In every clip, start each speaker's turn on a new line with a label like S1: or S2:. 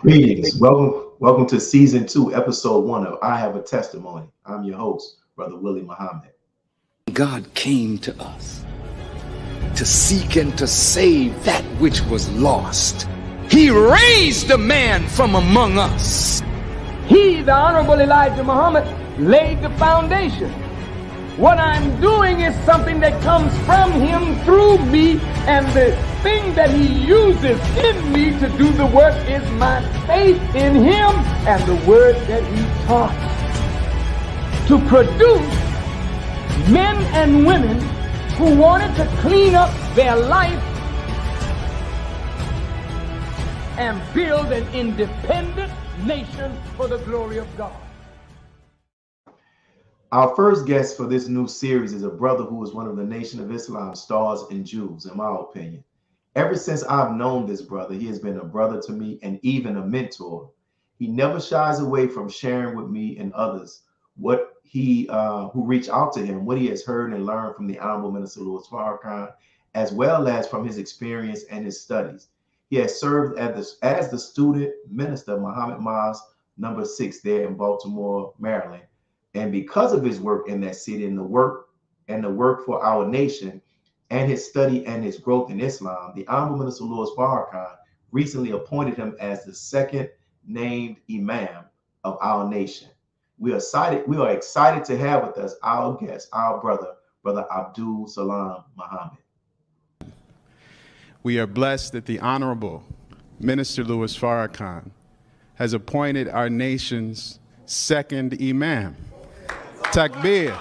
S1: Greetings. Welcome to season 2, episode 1 of I Have a Testimony. I'm your host, Brother Willie Muhammad.
S2: God came to us to seek and to save that which was lost. He raised a man from among us.
S3: He, the Honorable Elijah Muhammad, laid the foundation. What I'm doing is something that comes from him through me, and the thing that he uses in me to do the work is my faith in him and the word that he taught. To produce men and women who wanted to clean up their life and build an independent nation for the glory of God.
S1: Our first guest for this new series is a brother who is one of the Nation of Islam stars and jewels, in my opinion. Ever since I've known this brother, he has been a brother to me and even a mentor. He never shies away from sharing with me and others what he who reach out to him, what he has heard and learned from the Honorable Minister Louis Farrakhan, as well as from his experience and his studies. He has served as the student minister of Muhammad Mosque number 6 there in Baltimore, Maryland. And because of his work in that city and the work for our nation and his study and his growth in Islam, the Honorable Minister Louis Farrakhan recently appointed him as the second named Imam of our nation. We are excited to have with us our guest, our Brother Abdul Salaam Muhammad.
S4: We are blessed that the Honorable Minister Louis Farrakhan has appointed our nation's second Imam. Takbir.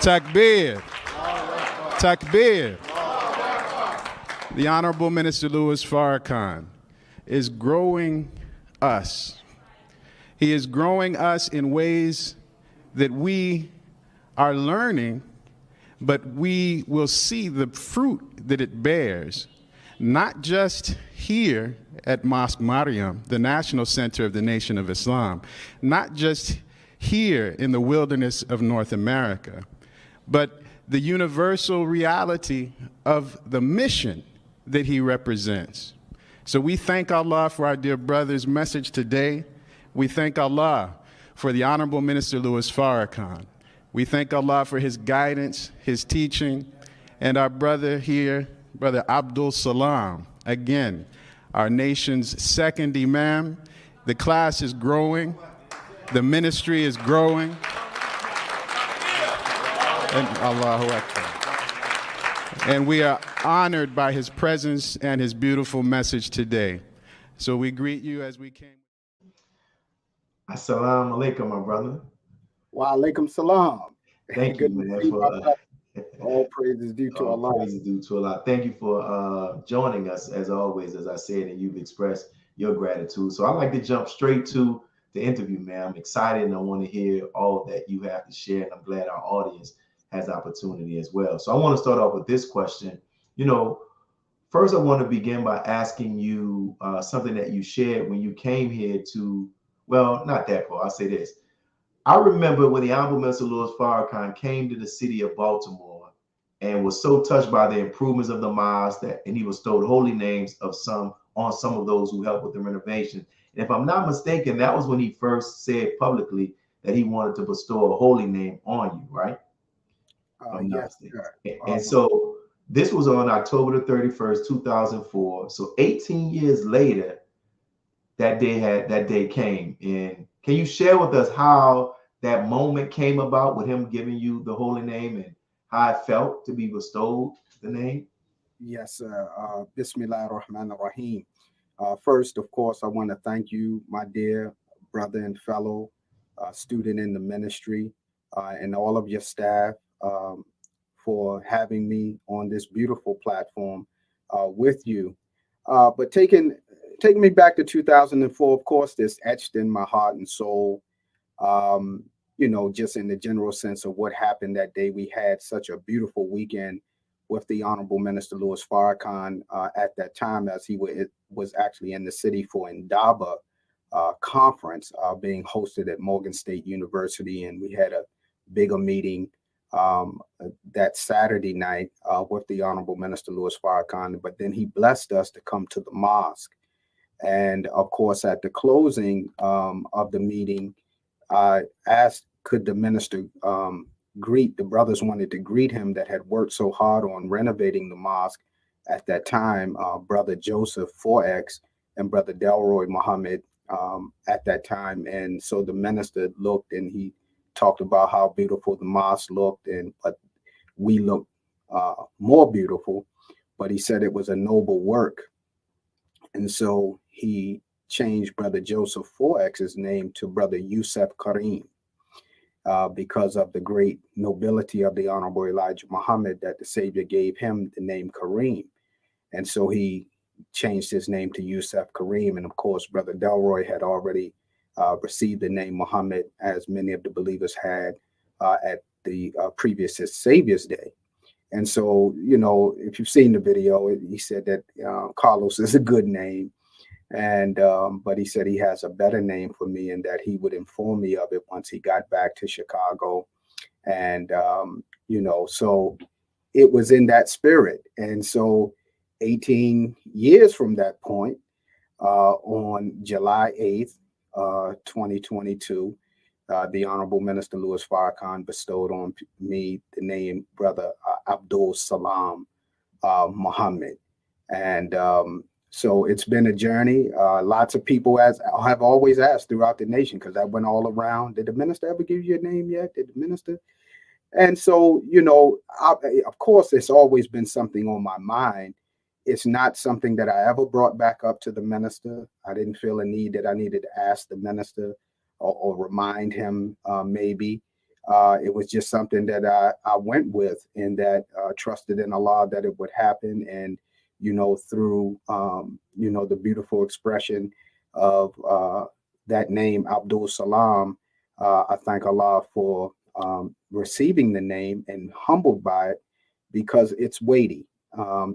S4: Takbir. Takbir. The Honorable Minister Louis Farrakhan is growing us. He is growing us in ways that we are learning, but we will see the fruit that it bears, not just here at Mosque Mariam, the national center of the Nation of Islam, not just here in the wilderness of North America, but the universal reality of the mission that he represents. So we thank Allah for our dear brother's message today. We thank Allah for the Honorable Minister Louis Farrakhan. We thank Allah for his guidance, his teaching, and our brother here, Brother Abdul Salaam, again, our nation's second Imam. The class is growing. The ministry is growing. And Allahu Akbar. And we are honored by his presence and his beautiful message today. So we greet you as we came.
S1: Assalamu alaikum, my brother.
S5: Wa alaikum salam.
S1: Thank you, man.
S5: All praises due to Allah.
S1: All praises due to Allah. Thank you for joining us, as always, as I said, and you've expressed your gratitude. So I'd like to jump straight to the interview, man. I'm excited and I want to hear all that you have to share, and I'm glad our audience has opportunity as well. So I want to start off with this question. First I want to begin by asking you something that you shared when you came here to, well, not that part, I'll say this. I remember when the Honorable Minister Louis Farrakhan came to the city of Baltimore and was so touched by the improvements of the mosque and he bestowed holy names on some of those who helped with the renovation. And if I'm not mistaken, that was when he first said publicly that he wanted to bestow a holy name on you, right?
S5: Yes, sir.
S1: And so this was on October the 31st, 2004. So 18 years later, that day came. And can you share with us how that moment came about with him giving you the holy name and how it felt to be bestowed the name?
S5: Yes, sir. Bismillah ar-Rahman ar-Rahim. First, of course, I want to thank you, my dear brother and fellow student in the ministry, and all of your staff for having me on this beautiful platform with you. But taking me back to 2004, of course, this etched in my heart and soul, just in the general sense of what happened that day. We had such a beautiful weekend with the Honorable Minister Louis Farrakhan at that time, as he was actually in the city for Indaba conference being hosted at Morgan State University. And we had a bigger meeting that Saturday night with the Honorable Minister Louis Farrakhan, but then he blessed us to come to the mosque. And of course, at the closing of the meeting, I asked, could the minister greet the brothers, wanted to greet him that had worked so hard on renovating the mosque at that time, Brother Joseph 4X and Brother Delroy Muhammad at that time. And so the minister looked and he talked about how beautiful the mosque looked, but we looked more beautiful, but he said it was a noble work. And so he changed Brother Joseph 4X's name to Brother Yusuf Kareem because of the great nobility of the Honorable Elijah Muhammad, that the Savior gave him the name Kareem. And so he changed his name to Yusuf Kareem. And of course, Brother Delroy had already received the name Muhammad, as many of the believers had at the previous Savior's Day. And so, you know, if you've seen the video, he said that Carlos is a good name. And but he said he has a better name for me, and that he would inform me of it once he got back to Chicago. And, you know, so it was in that spirit. And so 18 years from that point, on July 8th, 2022, the Honorable Minister Louis Farrakhan bestowed on me the name Brother Abdul Salaam Muhammad. And so it's been a journey. Lots of people have always asked throughout the nation, because I went all around, did the minister ever give you a name yet? Did the minister? And so, you know, of course, it's always been something on my mind. It's not something that I ever brought back up to the minister. I didn't feel a need that I needed to ask the minister or remind him maybe. It was just something that I went with, and that trusted in Allah that it would happen. And, you know, through, you know, the beautiful expression of that name, Abdul Salaam, I thank Allah for receiving the name and humbled by it, because it's weighty.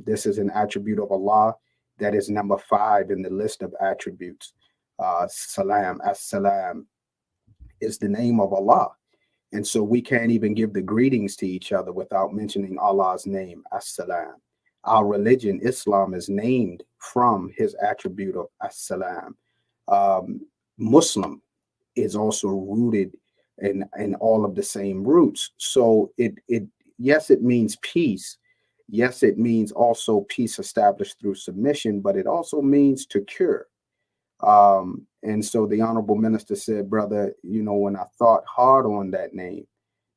S5: This is an attribute of Allah that is number 5 in the list of attributes. Salam, as-salam is the name of Allah. And so we can't even give the greetings to each other without mentioning Allah's name, as-salam. Our religion, Islam, is named from his attribute of as-salam. Muslim is also rooted in all of the same roots. So yes, it means peace. Yes, it means also peace established through submission, but it also means to cure. And so the Honorable Minister said, brother, you know, when I thought hard on that name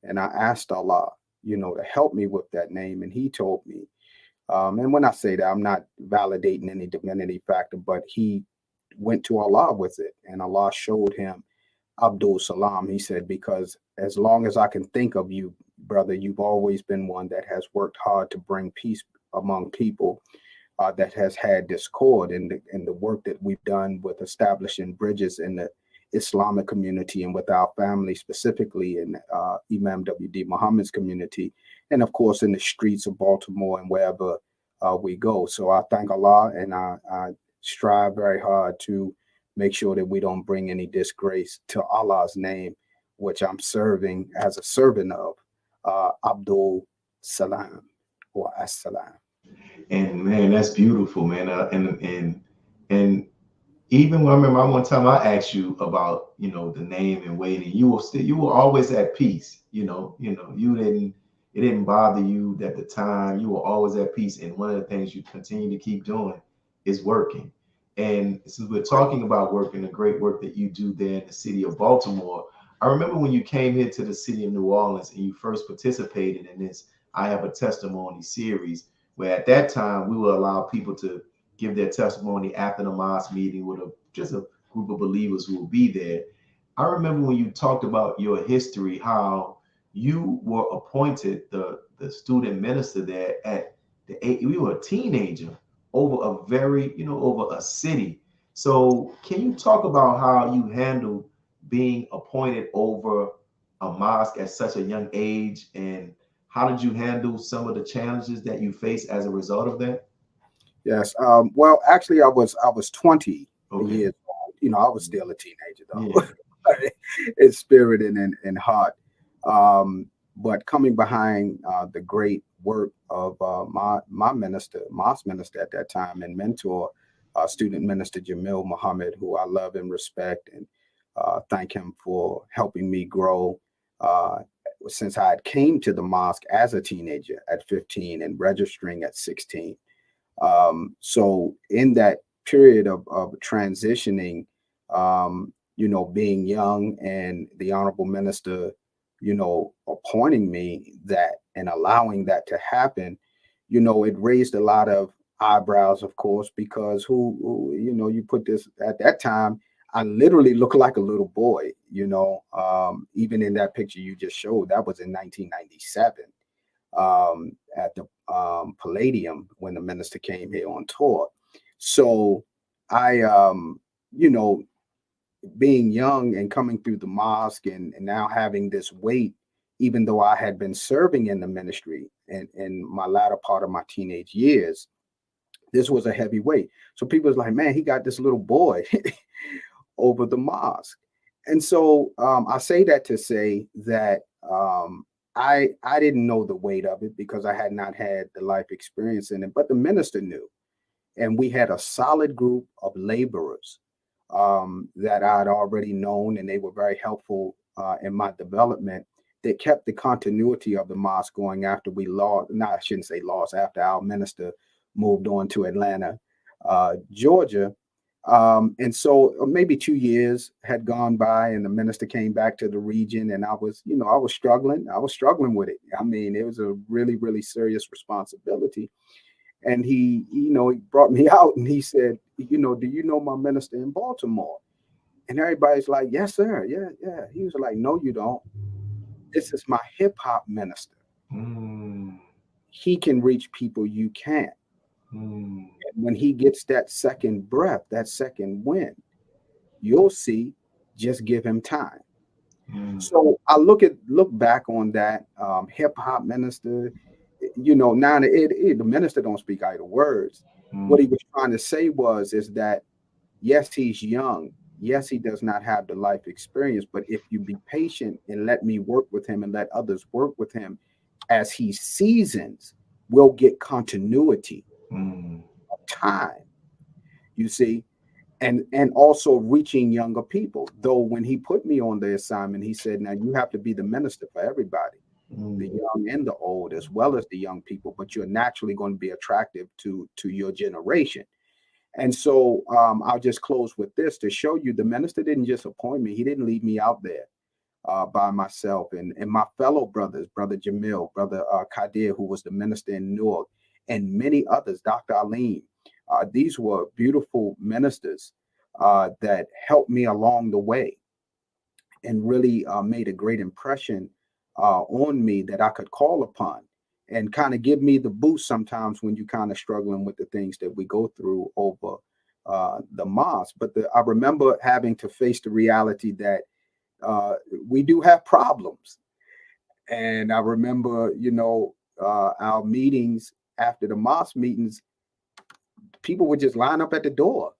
S5: and I asked Allah, you know, to help me with that name, and he told me, and when I say that, I'm not validating any divinity factor, but he went to Allah with it, and Allah showed him Abdul Salaam. He said, because as long as I can think of you, brother, you've always been one that has worked hard to bring peace among people that has had discord, and the work that we've done with establishing bridges in the Islamic community and with our family, specifically in Imam W.D. Muhammad's community, and of course in the streets of Baltimore and wherever we go. So I thank Allah, and I strive very hard to make sure that we don't bring any disgrace to Allah's name, which I'm serving as a servant of, Abdul Salaam, or as-salam.
S1: And man, that's beautiful, man. And even when I remember one time I asked you about, you know, the name and waiting, you were always at peace. It didn't bother you at the time. You were always at peace. And one of the things you continue to keep doing is working. And since we're talking about working, the great work that you do there in the city of Baltimore, I remember when you came here to the city of New Orleans and you first participated in this I Have a Testimony series, where at that time we would allow people to give their testimony after the mosque meeting with just a group of believers who will be there. I remember when you talked about your history, how you were appointed the student minister there at the age, you were a teenager over over a city. So can you talk about how you handled being appointed over a mosque at such a young age, and how did you handle some of the challenges that you faced as a result of that?
S5: Yes. Well, actually, I was 20 years old. You know, I was still a teenager, though, in spirit and in heart. But coming behind the great work of my mosque minister at that time and mentor, student minister Willie Muhammad, who I love and respect, and thank him for helping me grow since I had came to the mosque as a teenager at 15 and registering at 16. So in that period of transitioning, being young and the Honorable Minister, appointing me that and allowing that to happen, it raised a lot of eyebrows, of course, because who you put this at that time, I literally looked like a little boy, even in that picture you just showed, that was in 1997 at the Palladium when the minister came here on tour. So I, being young and coming through the mosque and now having this weight, even though I had been serving in the ministry in my latter part of my teenage years, this was a heavy weight. So people was like, man, he got this little boy over the mosque. And so I say that to say that I didn't know the weight of it because I had not had the life experience in it, but the minister knew. And we had a solid group of laborers that I'd already known, and they were very helpful in my development. They kept the continuity of the mosque going after we lost, I shouldn't say lost, after our minister moved on to Atlanta, Georgia. And so maybe 2 years had gone by and the minister came back to the region, and I was struggling. I was struggling with it. I mean, it was a really, really serious responsibility. And he brought me out and he said, do you know my minister in Baltimore? And everybody's like, yes, sir. Yeah. He was like, no, you don't. This is my hip hop minister. He can reach people you can't. And when he gets that second breath, that second wind, you'll see, just give him time. So I look back on that hip hop minister, now the minister don't speak idle words. What he was trying to say is that, yes, he's young. Yes, he does not have the life experience, but if you be patient and let me work with him and let others work with him as he seasons, we'll get continuity of time, you see, and also reaching younger people. Though when he put me on the assignment, he said, now you have to be the minister for everybody, the young and the old, as well as the young people, but you're naturally going to be attractive to your generation. And so I'll just close with this to show you the minister didn't just appoint me. He didn't leave me out there by myself. And my fellow brothers, Brother Jamil, Brother Kadir, who was the minister in Newark, and many others, Dr. Alim. These were beautiful ministers that helped me along the way and really made a great impression on me that I could call upon and kind of give me the boost sometimes when you're kind of struggling with the things that we go through over the mosque. But I remember having to face the reality that we do have problems. And I remember, our meetings after the mosque meetings, people would just line up at the door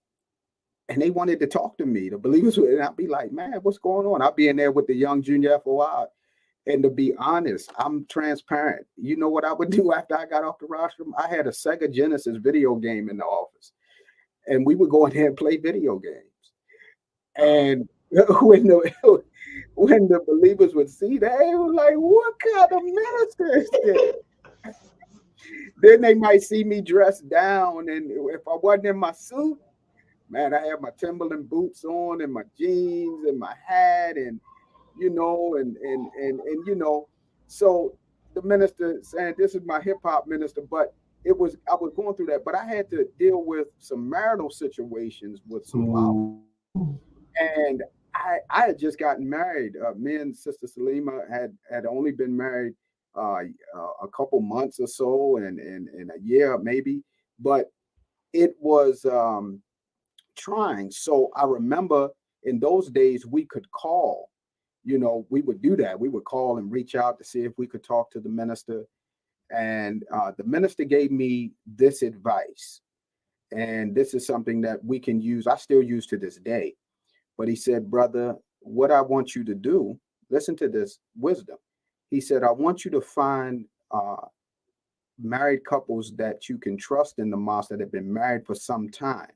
S5: and they wanted to talk to me. The believers would, and I'd be like, man, what's going on? I'd be in there with the young junior FOI. And to be honest, I'm transparent. You know what I would do after I got off the rostrum? I had a Sega Genesis video game in the office, and we would go in there and play video games. And when the believers would see that, they were like, what kind of minister is this? Then they might see me dressed down, and if I wasn't in my suit, man, I had my Timberland boots on and my jeans and my hat and so the minister saying this is my hip hop minister, but I was going through that, but I had to deal with some marital situations with some mom. And I had just gotten married. Me and Sister Salima had only been married a couple months or so, and a year maybe, but it was trying. So I remember in those days we could call. We would do that. We would call and reach out to see if we could talk to the minister. And the minister gave me this advice. And this is something that we can use. I still use to this day. But he said, brother, what I want you to do, listen to this wisdom. He said, I want you to find married couples that you can trust in the mosque that have been married for some time,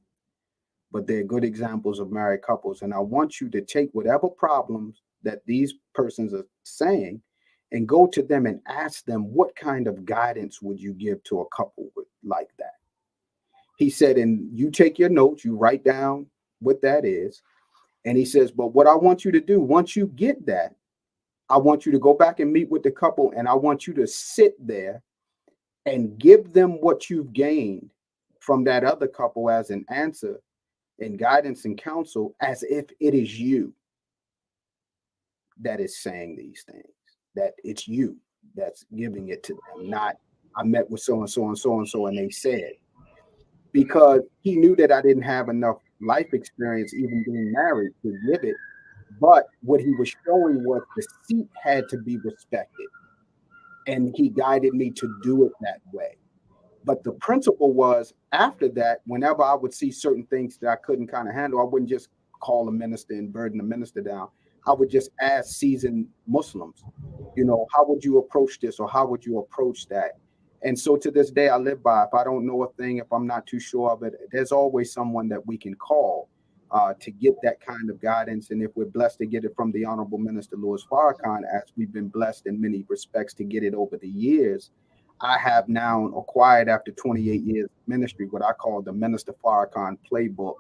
S5: but they're good examples of married couples. And I want you to take whatever problems that these persons are saying and go to them and ask them, what kind of guidance would you give to a couple like that? He said, and you take your notes, you write down what that is. And he says, but what I want you to do, once you get that, I want you to go back and meet with the couple, and I want you to sit there and give them what you've gained from that other couple as an answer and guidance and counsel, as if it is you that is saying these things, that it's you that's giving it to them, not I met with so and so and so and so and they said, because he knew that I didn't have enough life experience even being married to give it. But what he was showing was the seat had to be respected, and he guided me to do it that way. But the principle was, after that, whenever I would see certain things that I couldn't kind of handle, I wouldn't just call a minister and burden the minister down. I would just ask seasoned Muslims, you know, how would you approach this, or how would you approach that? And so to this day, I live by, if I don't know a thing, if I'm not too sure of it, there's always someone that we can call to get that kind of guidance. And if we're blessed to get it from the Honorable Minister Louis Farrakhan, as we've been blessed in many respects to get it over the years, I have now acquired, after 28 years of ministry, what I call the Minister Farrakhan playbook,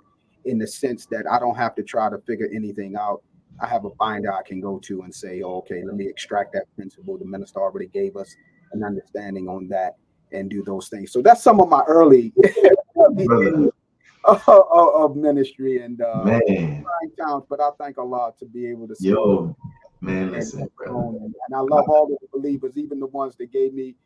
S5: in the sense that I don't have to try to figure anything out. I have a binder I can go to and say, oh, okay, let me extract that principle. The minister already gave us an understanding on that, and do those things. So that's some of my early of ministry and towns. But I thank Allah to be able to speak.
S1: Yo, man, listen,
S5: and I love all of the believers, even the ones that gave me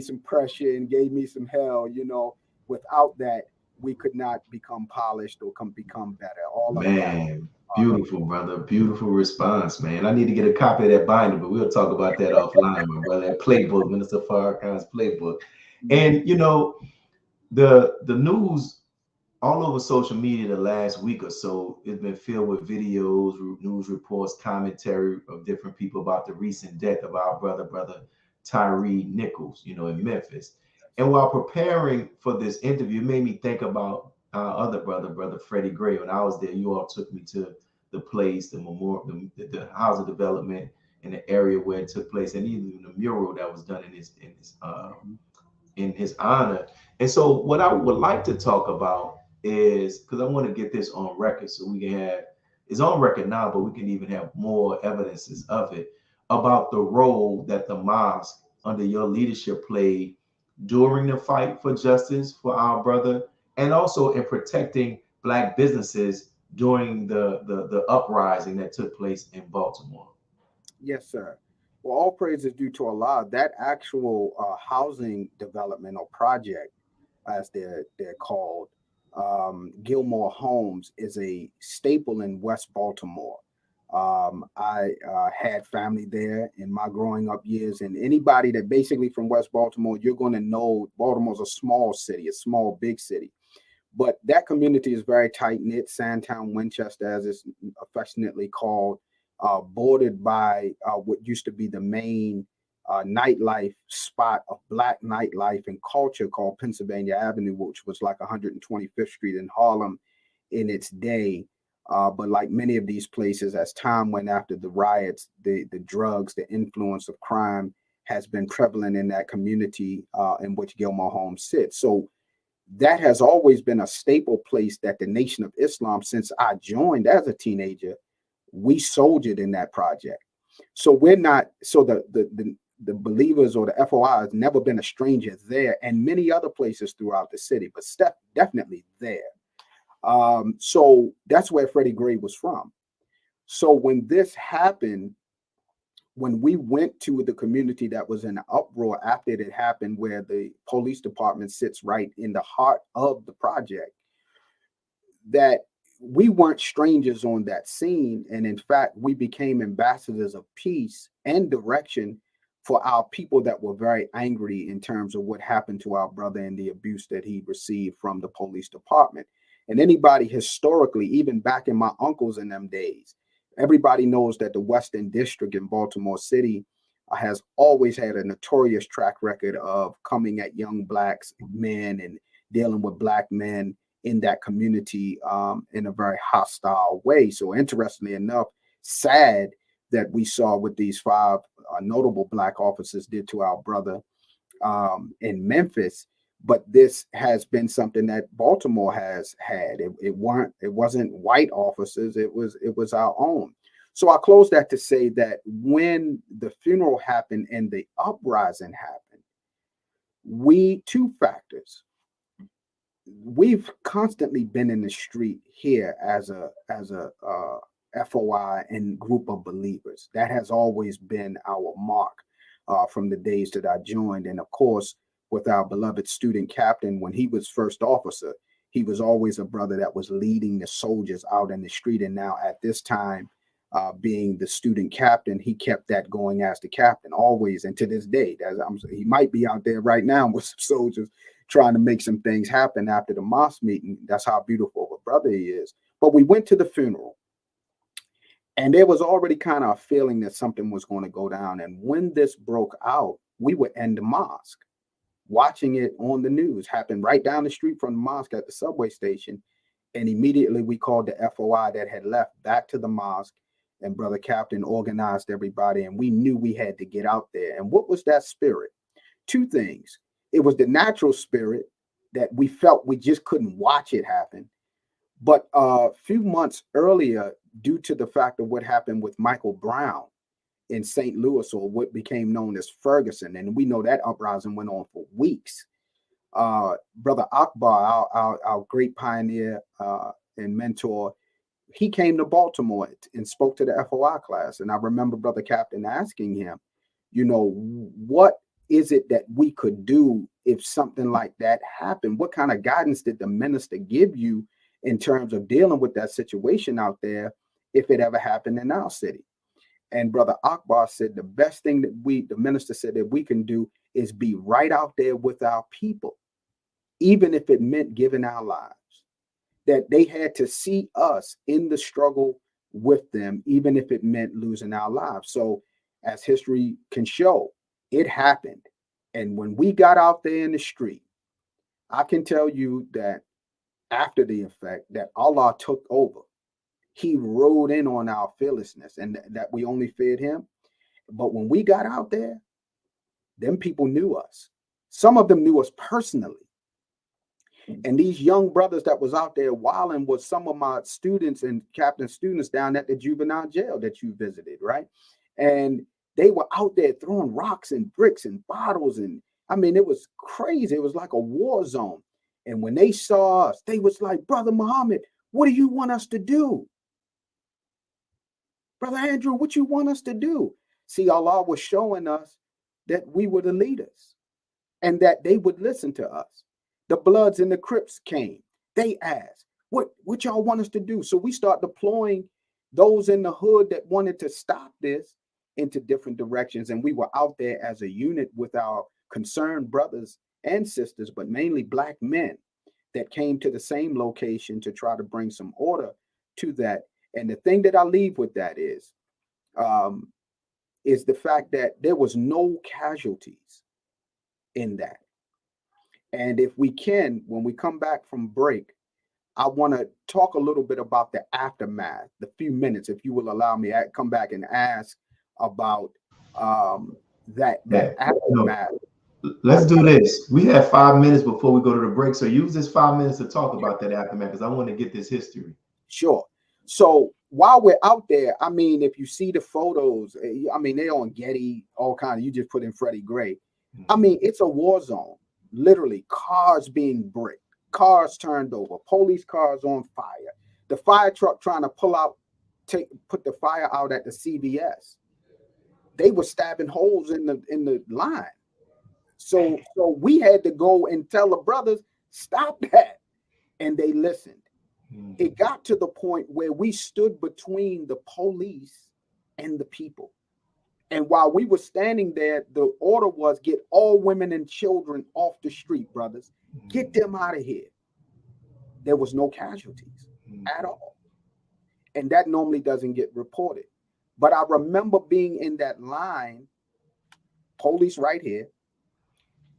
S5: some pressure and gave me some hell. You know, without that, we could not become polished or become better. All of
S1: that. Beautiful, brother. Beautiful response, man. I need to get a copy of that binder, but we'll talk about that offline, my brother. That playbook, Minister Farrakhan's playbook. And you know, the news all over social media the last week or so, it's been filled with videos, news reports, commentary of different people about the recent death of our brother Tyree Nichols, you know, in Memphis. And while preparing for this interview, it made me think about our other brother Freddie Gray. When I was there, you all took me to the place, the memorial, the housing development in the area where it took place, and even the mural that was done in his honor. And so what I would like to talk about is, because I want to get this on record, so we can have, it's on record now, but we can even have more evidences of it, about the role that the mosque under your leadership played during the fight for justice for our brother, and also in protecting Black businesses during the uprising that took place in Baltimore.
S5: Yes, sir. Well, all praise is due to Allah. That actual housing development or project, as they're called, Gilmore Homes, is a staple in West Baltimore. I had family there in my growing up years, and anybody that basically from West Baltimore, you're going to know Baltimore's a small city, a small, big city. But that community is very tight-knit, Sandtown, Winchester, as it's affectionately called, bordered by what used to be the main nightlife spot of Black nightlife and culture called Pennsylvania Avenue, which was like 125th Street in Harlem in its day. But like many of these places, as time went after the riots, the drugs, the influence of crime has been prevalent in that community in which Gilmore Homes sits. So that has always been a staple place that the Nation of Islam, since I joined as a teenager, we soldiered in that project. So we're not, so the believers or the FOI has never been a stranger there, and many other places throughout the city, but definitely there. So that's where Freddie Gray was from. So when this happened, when we went to the community that was in an uproar after it happened, where the police department sits right in the heart of the project, that we weren't strangers on that scene. And in fact, we became ambassadors of peace and direction for our people that were very angry in terms of what happened to our brother and the abuse that he received from the police department. And anybody historically, even back in my uncles in them days, everybody knows that the Western District in Baltimore City has always had a notorious track record of coming at young blacks, men, and dealing with black men in that community in a very hostile way. So interestingly enough, sad that we saw what these 5 notable black officers did to our brother in Memphis. But this has been something that Baltimore has had. It wasn't white officers. It was our own. So I close that to say that when the funeral happened and the uprising happened, two factors. We've constantly been in the street here as a FOI and group of believers. That has always been our mark from the days that I joined. And of course, with our beloved student captain, when he was first officer, he was always a brother that was leading the soldiers out in the street. And now at this time, being the student captain, he kept that going as the captain always. And to this day, he might be out there right now with some soldiers trying to make some things happen after the mosque meeting. That's how beautiful of a brother he is. But we went to the funeral, and there was already kind of a feeling that something was going to go down. And when this broke out, we were in the mosque, watching it on the news. Happened right down the street from the mosque at the subway station. And immediately we called the FOI that had left back to the mosque, and Brother Captain organized everybody, and we knew we had to get out there. And what was that spirit? 2 things. It was the natural spirit that we felt we just couldn't watch it happen. But a few months earlier, due to the fact of what happened with Michael Brown in St. Louis, or what became known as Ferguson, and we know that uprising went on for weeks. Brother Akbar, our great pioneer and mentor, he came to Baltimore and spoke to the FOI class. And I remember Brother Captain asking him, what is it that we could do if something like that happened? What kind of guidance did the minister give you in terms of dealing with that situation out there if it ever happened in our city? And Brother Akbar said the best thing that the minister said that we can do is be right out there with our people, even if it meant giving our lives, that they had to see us in the struggle with them, even if it meant losing our lives. So as history can show, it happened. And when we got out there in the street, I can tell you that after the effect, that Allah took over. He rode in on our fearlessness, and that we only feared him. But when we got out there, them people knew us. Some of them knew us personally. And these young brothers that was out there wilding was some of my students and captain students down at the juvenile jail that you visited, right? And they were out there throwing rocks and bricks and bottles. And I mean, it was crazy. It was like a war zone. And when they saw us, they was like, Brother Muhammad, what do you want us to do? Brother Andrew, what you want us to do? See, Allah was showing us that we were the leaders and that they would listen to us. The Bloods and the Crips came. They asked, what y'all want us to do? So we start deploying those in the hood that wanted to stop this into different directions. And we were out there as a unit with our concerned brothers and sisters, but mainly Black men that came to the same location to try to bring some order to that. And the thing that I leave with that is the fact that there was no casualties in that. And if we can, when we come back from break, I want to talk a little bit about the aftermath, the few minutes, if you will allow me, I come back and ask about that aftermath.
S1: Let's do this. We have 5 minutes before we go to the break. So use this 5 minutes to talk about that aftermath, because I want to get this history.
S5: Sure. So while we're out there, I mean, if you see the photos, I mean, they're on Getty, all kinds. You just put in Freddie Gray. I mean, it's a war zone. Literally, cars being bricked, cars turned over, police cars on fire, the fire truck trying to put the fire out at the CVS. They were stabbing holes in the line. So we had to go and tell the brothers, stop that. And they listened. It got to the point where we stood between the police and the people. And while we were standing there, the order was get all women and children off the street, brothers. Get them out of here. There was no casualties at all. And that normally doesn't get reported. But I remember being in that line Police right here.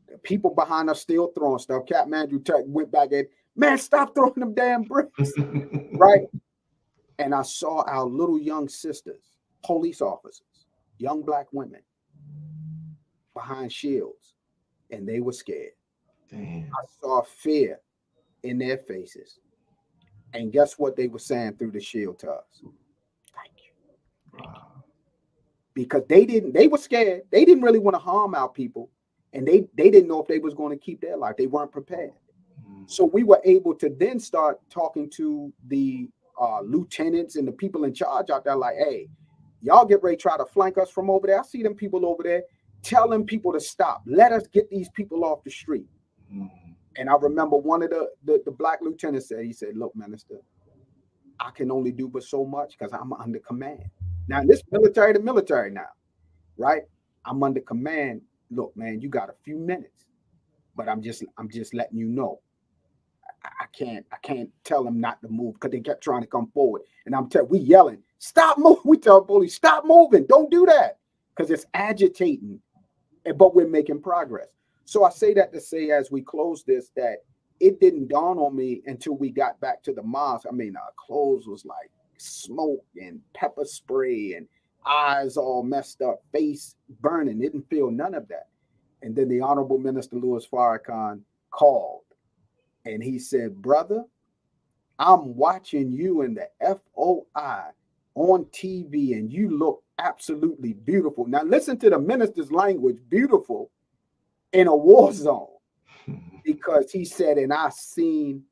S5: The people behind us still throwing stuff. Captain Andrew went back at, man, stop throwing them damn bricks. Right? And I saw our little young sisters, police officers, young black women behind shields, and they were scared. Damn. I saw fear in their faces. And guess what they were saying through the shield to us? Thank you. Wow. Because they were scared. They didn't really want to harm our people. And they didn't know if they was going to keep their life. They weren't prepared. So we were able to then start talking to the lieutenants and the people in charge out there like, hey, y'all get ready to try to flank us from over there. I see them people over there. Tell them people to stop. Let us get these people off the street. And I remember one of the black lieutenants said, he said, look, Minister, I can only do but so much because I'm under command. Now, this military to military now, right? I'm under command. Look, man, you got a few minutes, but I'm just letting you know. I can't tell them not to move because they kept trying to come forward. And we yelling, stop moving. We tell the police, stop moving. Don't do that because it's agitating, but we're making progress. So I say that to say, as we close this, that it didn't dawn on me until we got back to the mosque. I mean, our clothes was like smoke and pepper spray and eyes all messed up, face burning. Didn't feel none of that. And then the Honorable Minister Louis Farrakhan called and he said, brother, I'm watching you in the FOI on TV and you look absolutely beautiful. Now listen to the minister's language, beautiful in a war zone, because he said, and I seen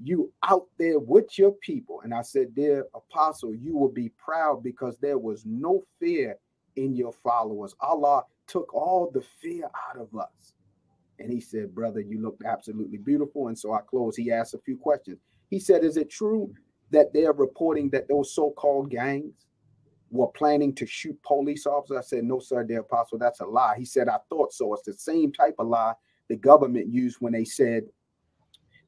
S5: you out there with your people. And I said, dear apostle, you will be proud because there was no fear in your followers. Allah took all the fear out of us. And he said, brother, you looked absolutely beautiful. And so I closed. He asked a few questions. He said, is it true that they're reporting that those so-called gangs were planning to shoot police officers? I said, no, sir, dear apostle, that's a lie. He said, I thought so. It's the same type of lie the government used when they said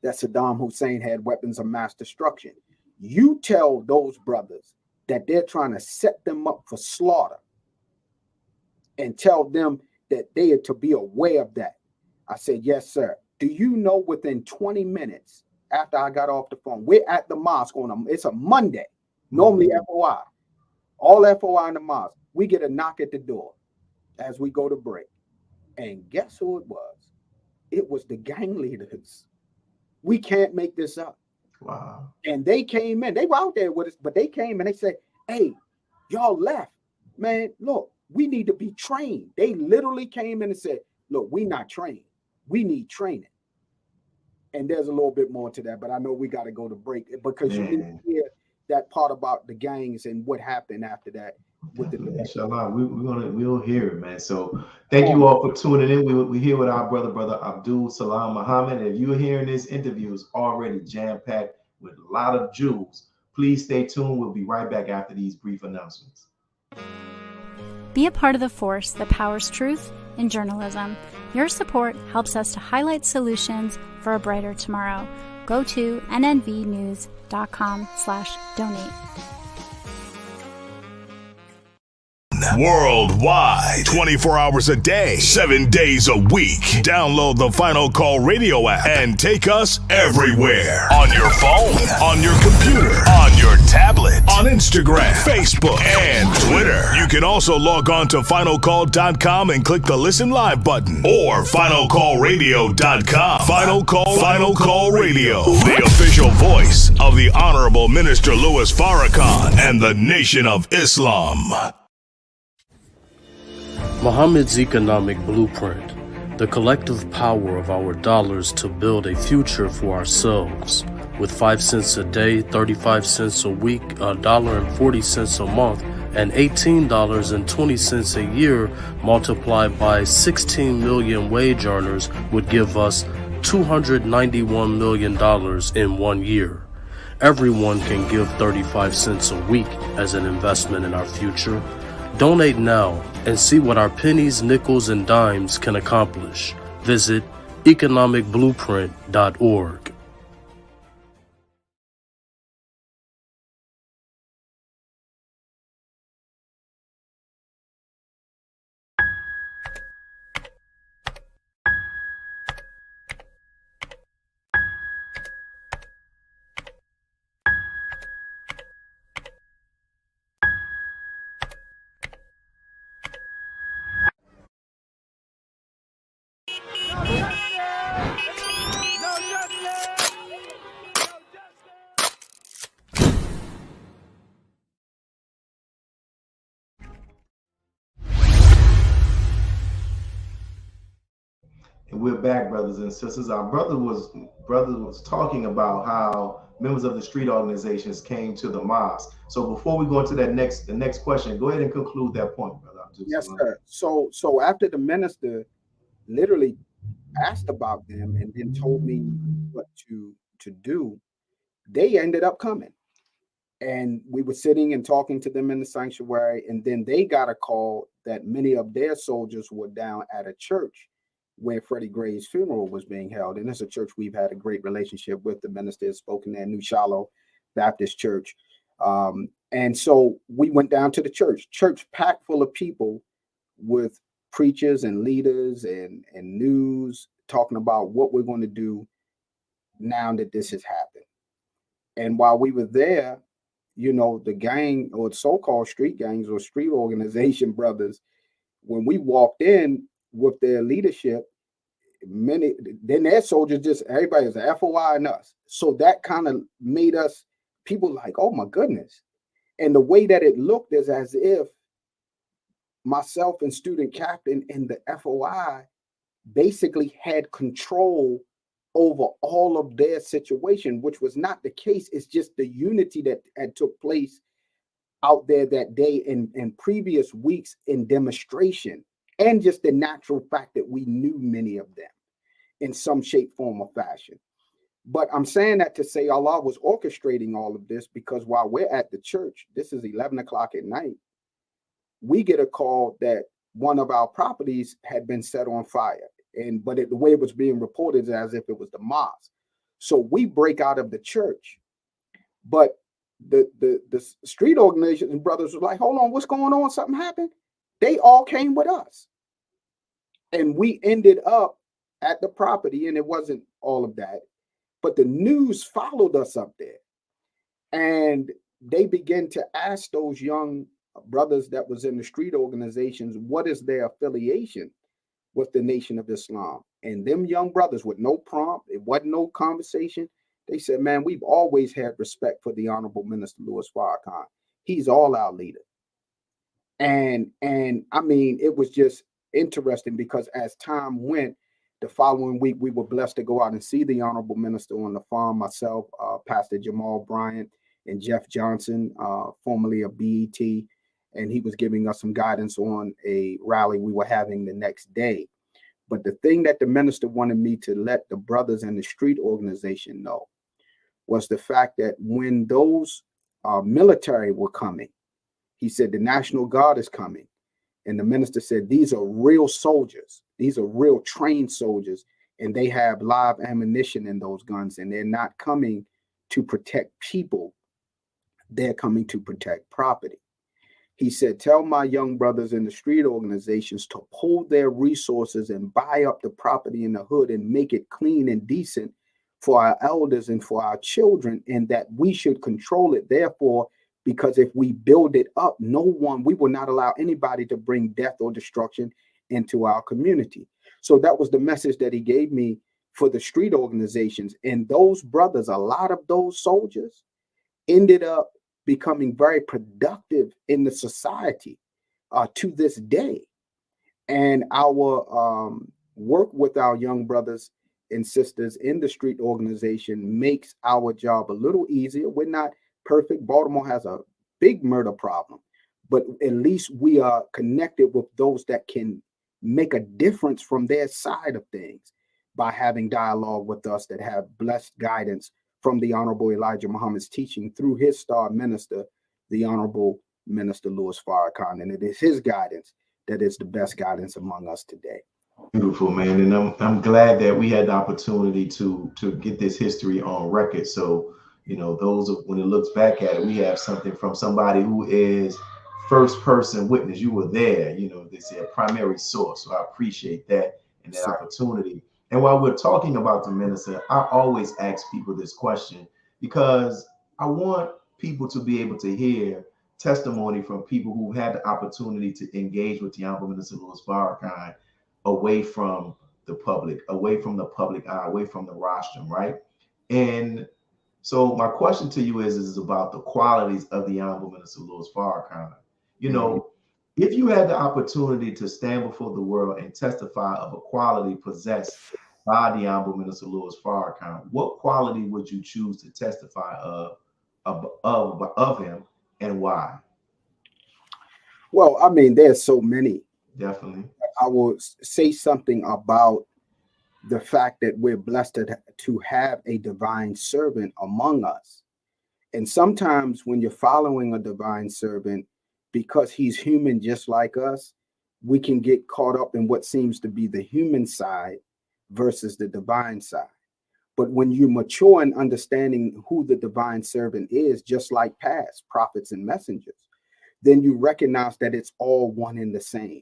S5: that Saddam Hussein had weapons of mass destruction. You tell those brothers that they're trying to set them up for slaughter and tell them that they are to be aware of that. I said, yes, sir. Do you know within 20 minutes after I got off the phone, we're at the mosque it's a Monday, normally FOI, all FOI in the mosque. We get a knock at the door as we go to break. And guess who it was? It was the gang leaders. We can't make this up. Wow. And they came in. They were out there with us, but they came and they said, hey, y'all left. Man, look, we need to be trained. They literally came in and said, look, we not trained. We need training. And there's a little bit more to that, but I know we got to go to break because you didn't hear that part about the gangs and what happened after that. With the
S1: Inshallah, we'll hear it, man. So thank you all for tuning in. We here with our brother Abdul Salaam Muhammad. And if you're hearing this interview is already jam-packed with a lot of jewels, please stay tuned. We'll be right back after these brief announcements.
S6: Be a part of the force that powers truth in journalism. Your support helps us to highlight solutions for a brighter tomorrow. Go to nnvnews.com/donate.
S7: Worldwide, 24 hours a day, 7 days a week. Download the Final Call Radio app and take us everywhere. On your phone, on your computer, on your tablet, on Instagram, Facebook, and Twitter. You can also log on to finalcall.com and click the Listen Live button or finalcallradio.com. Final Call Radio, the official voice of the Honorable Minister Louis Farrakhan and the Nation of Islam.
S8: Muhammad's economic blueprint, the collective power of our dollars to build a future for ourselves. With 5 cents a day, 35 cents a week, $1.40 a month, and $18.20 a year multiplied by 16 million wage earners would give us $291 million in 1 year. Everyone can give 35 cents a week as an investment in our future. Donate now and see what our pennies, nickels, and dimes can accomplish. Visit economicblueprint.org.
S1: And we're back, brothers and sisters. Our brother was talking about how members of the street organizations came to the mosque. So before we go into the next question, go ahead and conclude that point, brother Abdul
S5: Yes,
S1: Salaam.
S5: sir. So after the minister literally asked about them and then told me what to do, they ended up coming. And we were sitting and talking to them in the sanctuary, and then they got a call that many of their soldiers were down at a church where Freddie Gray's funeral was being held. And it's a church we've had a great relationship with. The minister has spoken there, New Shiloh Baptist Church. And so we went down to the church packed full of people with preachers and leaders and news talking about what we're going to do now that this has happened. And while we were there, you know, the gang or so-called street gangs or street organization brothers, when we walked in with their leadership, then their soldiers just, everybody was an FOI and us. So that kind of made us, people like, oh my goodness. And the way that it looked is as if myself and student captain and the FOI basically had control over all of their situation, which was not the case. It's just the unity that had took place out there that day and previous weeks in demonstration, and just the natural fact that we knew many of them in some shape, form, or fashion. But I'm saying that to say Allah was orchestrating all of this, because while we're at the church, this is 11 o'clock at night, we get a call that one of our properties had been set on fire. But the way it was being reported is as if it was the mosque. So we break out of the church, but the street organization and brothers was like, hold on, what's going on? Something happened. They all came with us. And we ended up at the property, and it wasn't all of that, but the news followed us up there. And they began to ask those young brothers that was in the street organizations, what is their affiliation with the Nation of Islam? And them young brothers, with no prompt, it wasn't no conversation, they said, man, we've always had respect for the Honorable Minister Louis Farrakhan. He's all our leader. And I mean, it was just interesting because as time went, the following week, we were blessed to go out and see the Honorable Minister on the farm, myself, Pastor Jamal Bryant, and Jeff Johnson, formerly of BET. And he was giving us some guidance on a rally we were having the next day. But the thing that the minister wanted me to let the brothers in the street organization know was the fact that when those military were coming, he said, the National Guard is coming. And the minister said, these are real soldiers. These are real trained soldiers. And they have live ammunition in those guns. And they're not coming to protect people. They're coming to protect property. He said, tell my young brothers in the street organizations to pull their resources and buy up the property in the hood and make it clean and decent for our elders and for our children, and that we should control it. Therefore, because if we build it up, we will not allow anybody to bring death or destruction into our community. So that was the message that he gave me for the street organizations. And those brothers, a lot of those soldiers ended up becoming very productive in the society to this day. And our work with our young brothers and sisters in the street organization makes our job a little easier. We're not perfect. Baltimore has a big murder problem, but at least we are connected with those that can make a difference from their side of things by having dialogue with us that have blessed guidance from the Honorable Elijah Muhammad's teaching through his star minister, the Honorable Minister Louis Farrakhan. And it is his guidance that is the best guidance among us today.
S1: Beautiful, man. And I'm glad that we had the opportunity to get this history on record. So, you know, when it looks back at it, we have something from somebody who is first person witness. You were there, you know, they say a primary source. So I appreciate that and that opportunity. And while we're talking about the minister, I always ask people this question because I want people to be able to hear testimony from people who had the opportunity to engage with the Honorable Minister Louis Farrakhan away from the public eye, away from the rostrum, right? And so my question to you is about the qualities of the Honorable Minister Louis Farrakhan. You know, If you had the opportunity to stand before the world and testify of a quality possessed by the Honorable Minister Louis Farrakhan, what quality would you choose to testify of him, and why?
S5: Well, I mean, there's so many.
S1: Definitely.
S5: I will say something about the fact that we're blessed to have a divine servant among us. And sometimes when you're following a divine servant, because he's human just like us, we can get caught up in what seems to be the human side versus the divine side. But when you mature in understanding who the divine servant is, just like past prophets and messengers, then you recognize that it's all one and the same.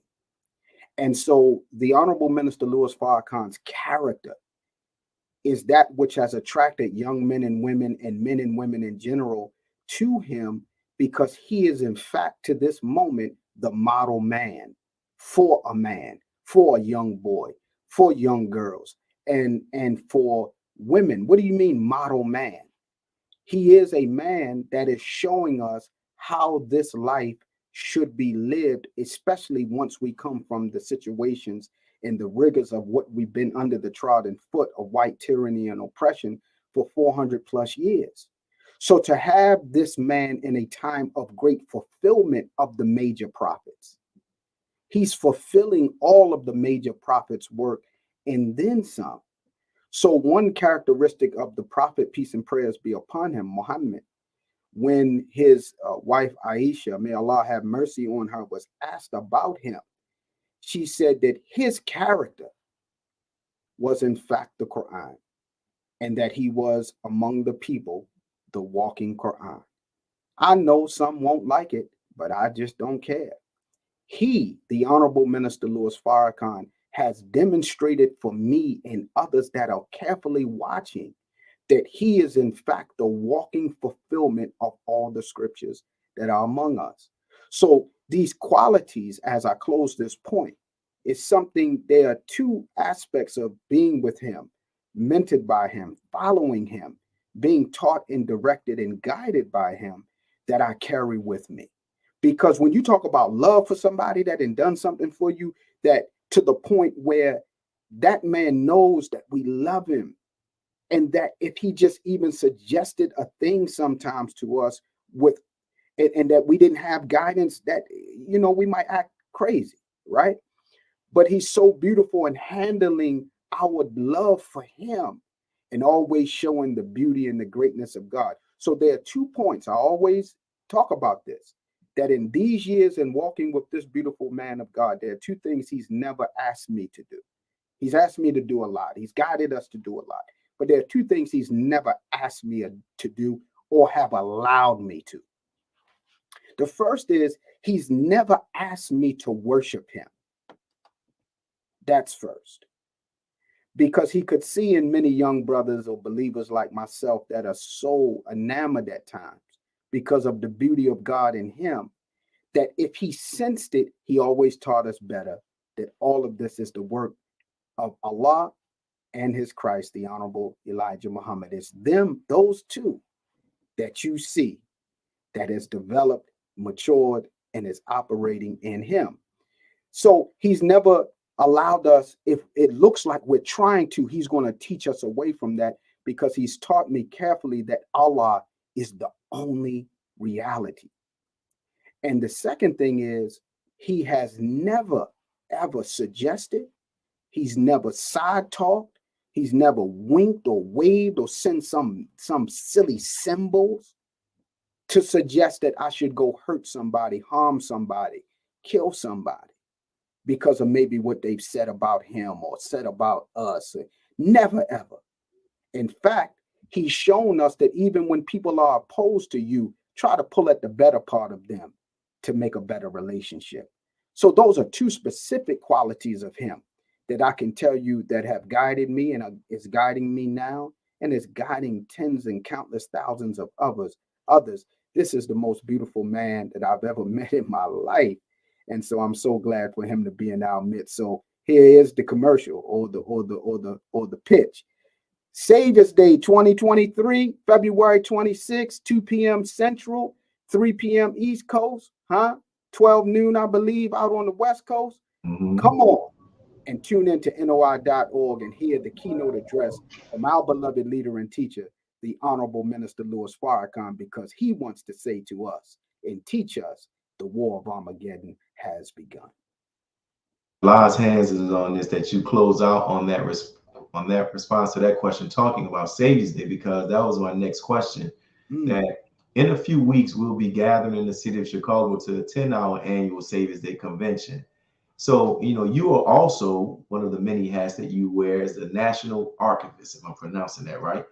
S5: And so the Honorable Minister Louis Farrakhan's character is that which has attracted young men and women in general to him, because he is in fact to this moment the model man, for a young boy, for young girls, and for women. What do you mean model man? He is a man that is showing us how this life should be lived, especially once we come from the situations and the rigors of what we've been under the trodden foot of white tyranny and oppression for 400 plus years. So to have this man in a time of great fulfillment of the major prophets, he's fulfilling all of the major prophets' work and then some. So one characteristic of the prophet, peace and prayers be upon him, Muhammad, when his wife Aisha, may Allah have mercy on her, was asked about him, she said that his character was in fact the Quran, and that he was among the people, the walking Quran. I know some won't like it, but I just don't care. He, the Honorable Minister Louis Farrakhan, has demonstrated for me and others that are carefully watching that he is in fact the walking fulfillment of all the scriptures that are among us. So these qualities, as I close this point, is something, there are two aspects of being with him, mentored by him, following him, being taught and directed and guided by him, that I carry with me. Because when you talk about love for somebody that had done something for you, that to the point where that man knows that we love him, and that if he just even suggested a thing sometimes to us with, and that we didn't have guidance, that, you know, we might act crazy, right? But he's so beautiful in handling our love for him and always showing the beauty and the greatness of God. So there are 2 points. I always talk about this, that in these years and walking with this beautiful man of God, there are 2 things he's never asked me to do. He's asked me to do a lot. He's guided us to do a lot. But there are 2 things he's never asked me to do or have allowed me to. The first is he's never asked me to worship him. That's first. Because he could see in many young brothers or believers like myself that are so enamored at times because of the beauty of God in him, that if he sensed it, he always taught us better, that all of this is the work of Allah and his Christ, the Honorable Elijah Muhammad. It's them, those 2 that you see that has developed, matured, and is operating in him. So he's never allowed us, if it looks like we're trying to, he's going to teach us away from that, because he's taught me carefully that Allah is the only reality. And the second thing is, he has never, ever suggested, he's never side talked, he's never winked or waved or sent some silly symbols to suggest that I should go hurt somebody, harm somebody, kill somebody because of maybe what they've said about him or said about us. Never, ever. In fact, he's shown us that even when people are opposed to you, try to pull at the better part of them to make a better relationship. So those are 2 specific qualities of him that I can tell you that have guided me and is guiding me now, and is guiding tens and countless thousands of others. This is the most beautiful man that I've ever met in my life. And so I'm so glad for him to be in our midst. So here is the commercial or the pitch. Savior's Day 2023, February 26, 2 p.m. Central, 3 p.m. East Coast. 12 noon, I believe, out on the West Coast.
S1: Mm-hmm.
S5: Come on and tune in to NOI.org and hear the keynote address from our beloved leader and teacher, the Honorable Minister Louis Farrakhan, because he wants to say to us and teach us the war of Armageddon has begun.
S1: Allah's hands is on this, that you close out on that response to that question, talking about Savior's Day, because that was my next question. That in a few weeks we'll be gathering in the city of Chicago to attend our annual Savior's Day convention. So, you are also one of the many hats that you wear as the National Archivist, if I'm pronouncing that right.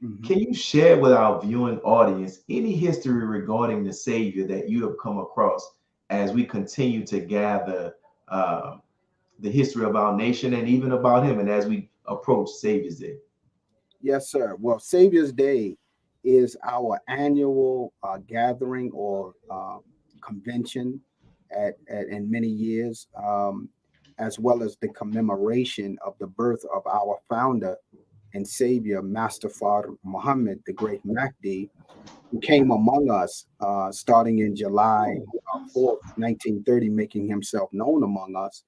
S1: Mm-hmm. Can you share with our viewing audience any history regarding the Savior that you have come across as we continue to gather the history of our nation and even about him, and as we approach Savior's Day?
S5: Yes, sir. Well, Savior's Day is our annual gathering or convention in many years, as well as the commemoration of the birth of our founder and savior, Master Muhammad, the great Mahdi, who came among us starting in July 4th, 1930, making himself known among us,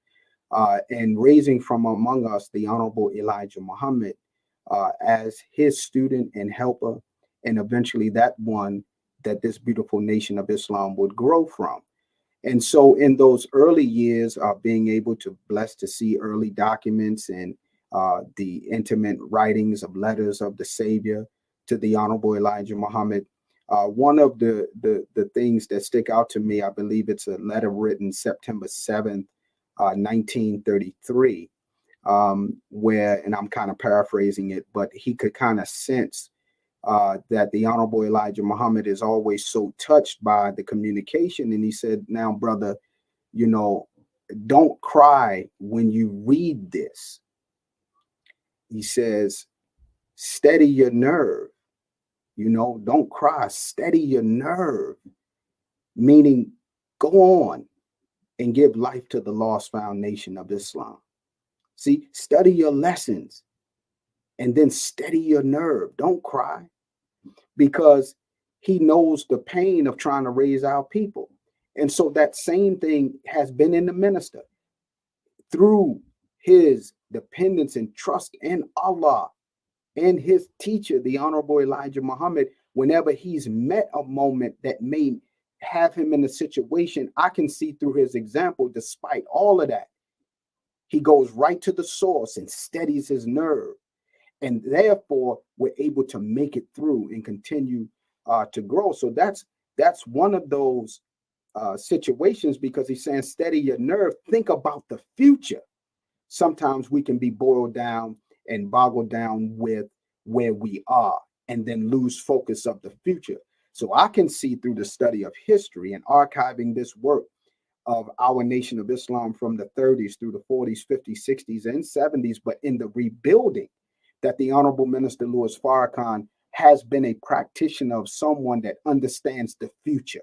S5: and raising from among us the Honorable Elijah Muhammad as his student and helper, and eventually that one that this beautiful nation of Islam would grow from. And so in those early years, being able to bless to see early documents and the intimate writings of letters of the Savior to the Honorable Elijah Muhammad, one of the things that stick out to me, I believe it's a letter written September 7th, 1933, where, and I'm kind of paraphrasing it, but he could kind of sense that the Honorable Elijah Muhammad is always so touched by the communication. And he said, now, brother, don't cry when you read this. He says, steady your nerve, don't cry, steady your nerve, meaning go on and give life to the lost foundation of Islam. See, study your lessons and then steady your nerve. Don't cry, because he knows the pain of trying to raise our people. And so that same thing has been in the minister through his dependence and trust in Allah and his teacher, the Honorable Elijah Muhammad. Whenever he's met a moment that may have him in a situation, I can see through his example, despite all of that, he goes right to the source and steadies his nerve. And therefore, we're able to make it through and continue to grow. So that's one of those situations, because he's saying, steady your nerve, think about the future. Sometimes we can be boiled down and boggled down with where we are and then lose focus of the future. So I can see through the study of history and archiving this work of our nation of Islam from the 30s through the 40s, 50s, 60s, and 70s, but in the rebuilding, that the Honorable Minister Louis Farrakhan has been a practitioner of someone that understands the future,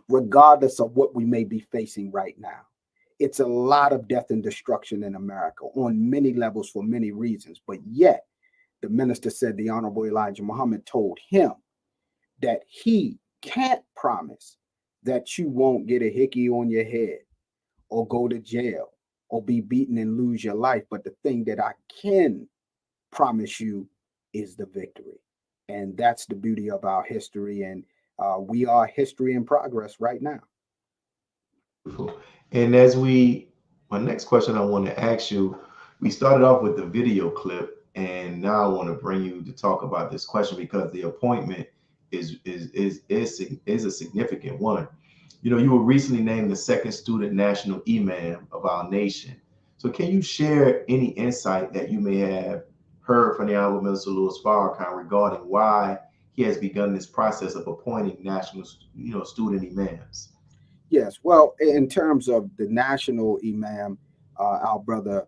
S5: regardless of what we may be facing right now. It's a lot of death and destruction in America on many levels for many reasons. But yet, the minister said the Honorable Elijah Muhammad told him that he can't promise that you won't get a hickey on your head or go to jail or be beaten and lose your life. But the thing that I can promise you is the victory. And that's the beauty of our history. And we are history in progress right now.
S1: And my next question I want to ask you, we started off with the video clip, and now I want to bring you to talk about this question, because the appointment is a significant one. You were recently named the second student national Imam of our nation. So can you share any insight that you may have heard from the Honorable Minister Louis Farrakhan regarding why he has begun this process of appointing national, student imams?
S5: Yes, well, in terms of the national Imam, our brother,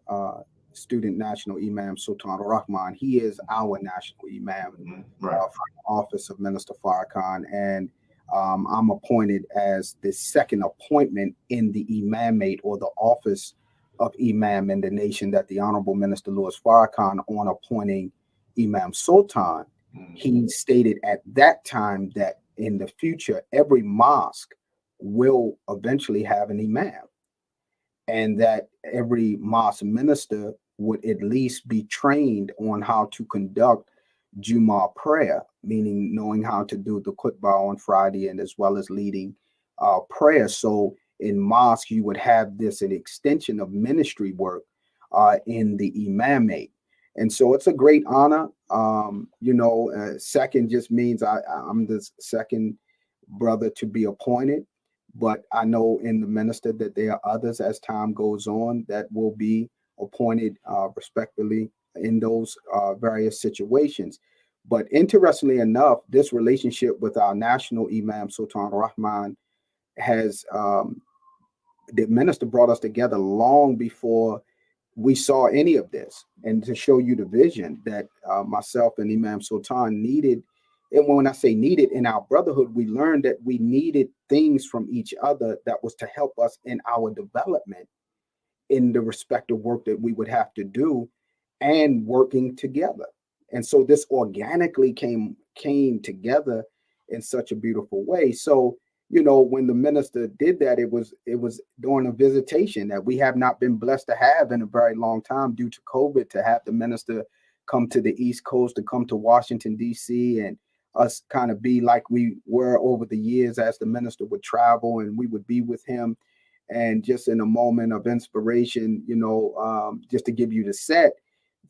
S5: student national Imam Sultan Rahman, he is our national Imam from the office of Minister Farrakhan, and I'm appointed as the second appointment in the imamate, or the office of Imam in the nation, that the Honorable Minister Louis Farrakhan, on appointing Imam Sultan, he stated at that time that in the future, every mosque will eventually have an imam, and that every mosque minister would at least be trained on how to conduct Jummah prayer, meaning knowing how to do the khutbah on Friday and as well as leading prayer. So in mosque, you would have this an extension of ministry work in the imamate. And so it's a great honor. Second just means I'm the second brother to be appointed. But I know in the minister that there are others as time goes on that will be appointed respectively in those various situations. But interestingly enough, this relationship with our national Imam Sultan Rahman has, the minister brought us together long before we saw any of this. And to show you the vision that myself and Imam Sultan needed, and when I say needed in our brotherhood, we learned that we needed things from each other that was to help us in our development in the respective work that we would have to do and working together. And so this organically came together in such a beautiful way. So, when the minister did that, it was during a visitation that we have not been blessed to have in a very long time due to COVID, to have the minister come to the East Coast, to come to Washington, D.C., and us kind of be like we were over the years as the minister would travel and we would be with him. And just in a moment of inspiration, just to give you the set,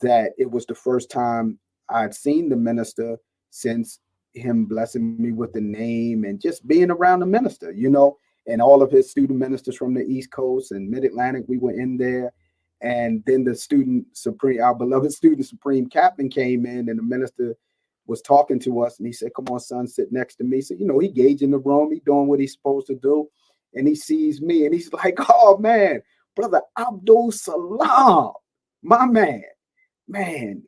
S5: that it was the first time I'd seen the minister since him blessing me with the name and just being around the minister, and all of his student ministers from the East Coast and Mid-Atlantic, we were in there. And then our beloved student supreme captain came in, and the minister was talking to us, and he said, "Come on, son, sit next to me." So, he gauging the room, he doing what he's supposed to do. And he sees me and he's like, "Oh man, brother Abdul Salaam, my man,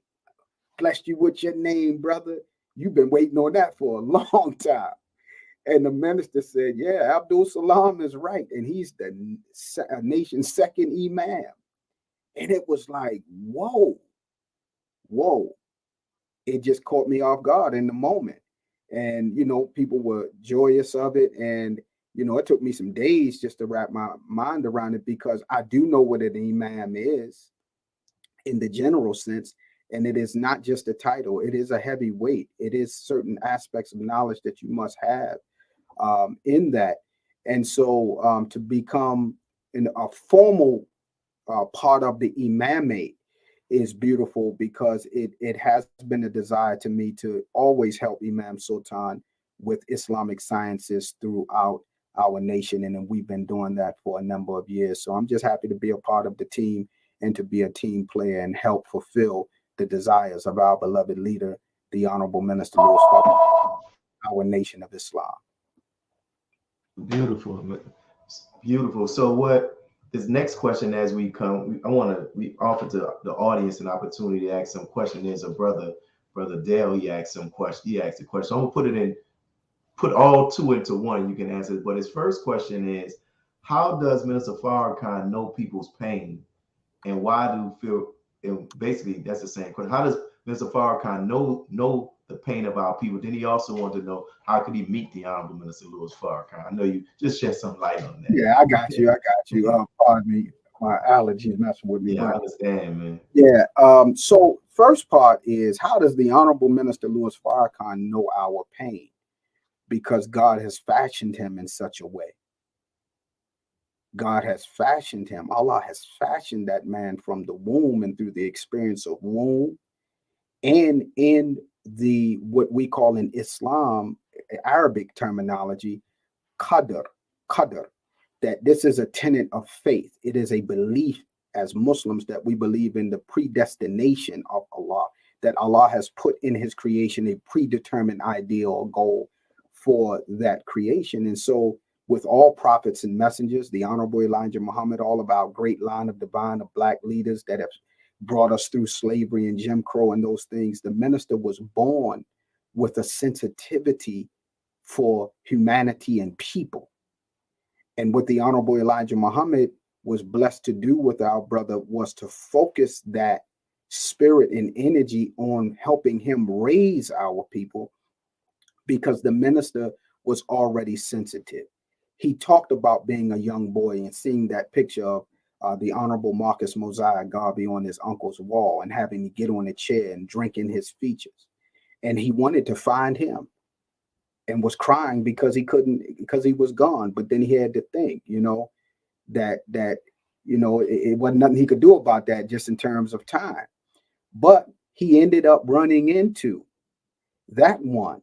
S5: blessed you with your name, brother. You've been waiting on that for a long time." And the minister said, "Yeah, Abdul Salaam is right. And he's the nation's second imam." And it was like, whoa. It just caught me off guard in the moment. And, people were joyous of it. And, it took me some days just to wrap my mind around it, because I do know what an imam is in the general sense. And it is not just a title. It is a heavy weight. It is certain aspects of knowledge that you must have in that. And so to become a formal part of the imamate is beautiful, because it has been a desire to me to always help Imam Sultan with Islamic sciences throughout our nation. And we've been doing that for a number of years. So I'm just happy to be a part of the team and to be a team player and help fulfill the desires of our beloved leader, the Honorable Minister Louis Farrakhan, our nation of Islam.
S1: Beautiful. So what this next question, as we offer to the audience an opportunity to ask some question. There's a brother Dale, he asked some question. He asked a question. I'm gonna put all two into one. You can answer it. But his first question is, how does Minister Farrakhan know people's pain, and why do you feel? And basically, that's the same question. How does Minister Farrakhan know the pain of our people? Then he also wanted to know, how could he meet the Honorable Minister Louis Farrakhan? I know you just shed some light on that.
S5: Yeah, I got you. Pardon me, my allergies messing with me.
S1: Yeah, I understand, man.
S5: Yeah. So first part is, how does the Honorable Minister Louis Farrakhan know our pain? Because God has fashioned him in such a way. God has fashioned him. Allah has fashioned that man from the womb and through the experience of womb, and in the what we call in Islam, Arabic terminology, qadr, that this is a tenet of faith. It is a belief as Muslims that we believe in the predestination of Allah, that Allah has put in his creation a predetermined ideal or goal for that creation. And so with all prophets and messengers, the Honorable Elijah Muhammad, all of our great line of divine of black leaders that have brought us through slavery and Jim Crow and those things, the minister was born with a sensitivity for humanity and people. And what the Honorable Elijah Muhammad was blessed to do with our brother was to focus that spirit and energy on helping him raise our people, because the minister was already sensitive. he talked about being a young boy and seeing that picture of the Honorable Marcus Mosiah Garvey on his uncle's wall and having to get on a chair and drinking his features. And he wanted to find him and was crying because he couldn't, because he was gone. But then he had to think, that it wasn't nothing he could do about that just in terms of time. But he ended up running into that one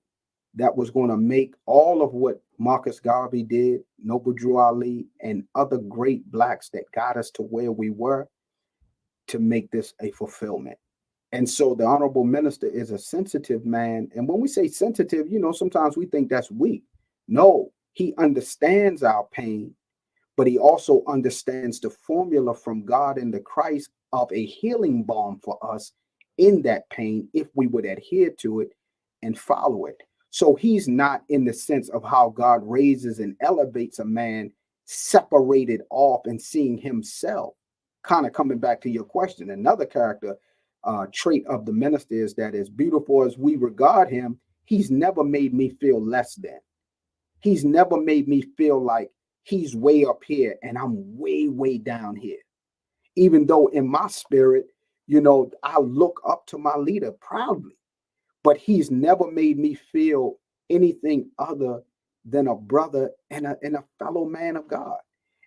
S5: that was going to make all of what Marcus Garvey did, Noble Drew Ali, and other great blacks that got us to where we were, to make this a fulfillment. And so the Honorable Minister is a sensitive man. And when we say sensitive, sometimes we think that's weak. No, he understands our pain, but he also understands the formula from God and the Christ of a healing balm for us in that pain if we would adhere to it and follow it. So he's not in the sense of how God raises and elevates a man separated off and seeing himself. Kind of coming back to your question, another character trait of the minister is that as beautiful as we regard him, he's never made me feel less than. He's never made me feel like he's way up here and I'm way, way down here. Even though in my spirit, I look up to my leader proudly, but he's never made me feel anything other than a brother and a fellow man of God.